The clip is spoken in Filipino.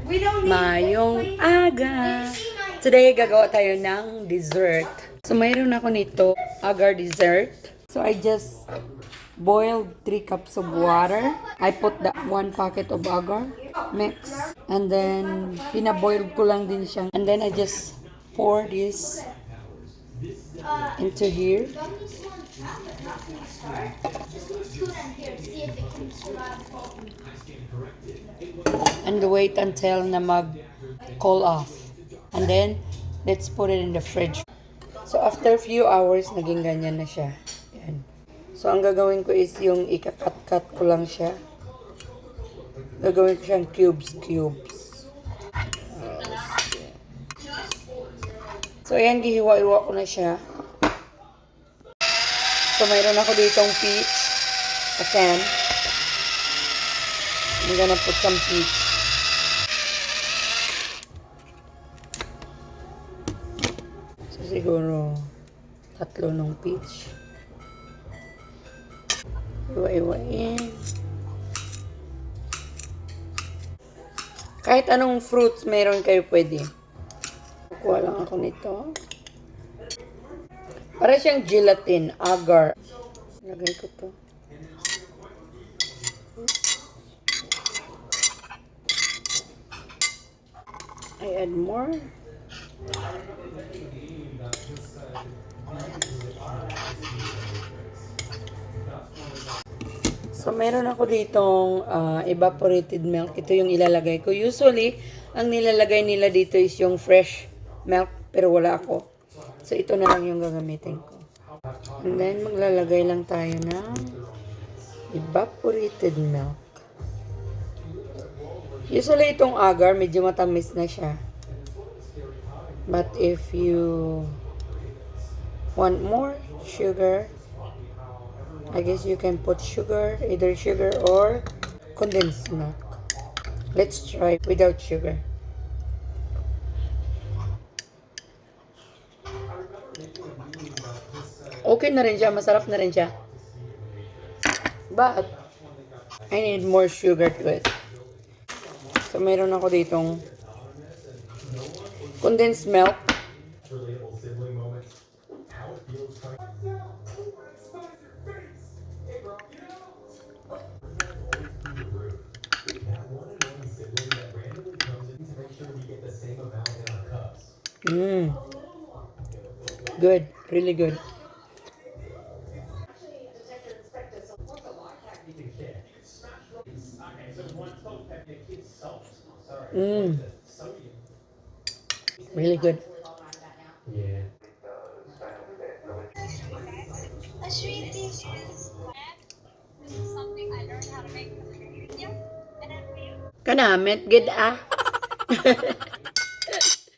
Mayong aga! Today, gagawa tayo ng dessert. So, mayroon ako nito, agar dessert. So, I just boiled 3 cups of water. I put the 1 packet of agar, mix. And then, pinaboiled ko lang din siya. And then, I just pour this into here. And wait until na mag-cool off. And then, let's put it in the fridge. So, after a few hours, naging ganyan na siya. Yan. So, ang gagawin ko is yung ikakat-cut ko lang siya. Gagawin ko siyang cubes. So, ayan, gihiwa-iwa ko na siya. So, mayroon ako ditong peach sa can. I'm gonna put some peach. So, siguro 3 ng peach. Iwa-iwain. Kahit anong fruits meron kayo pwede. Kuha lang ako nito. Para siyang gelatin, agar. Lagay ko to. I add more. So, meron ako ditong evaporated milk. Ito yung ilalagay ko. Usually, ang nilalagay nila dito is yung fresh milk. Pero wala ako. So, ito na lang yung gagamitin ko. And then, maglalagay lang tayo ng evaporated milk. Usually, itong agar, medyo matamis na siya. But if you want more sugar, I guess you can put sugar, either sugar or condensed milk. Let's try without sugar. Okay na rin siya, masarap na rin siya. But, I need more sugar to it. So, meron ako ditong condensed milk. Good. Really good. Really good. Kanamit, good ah.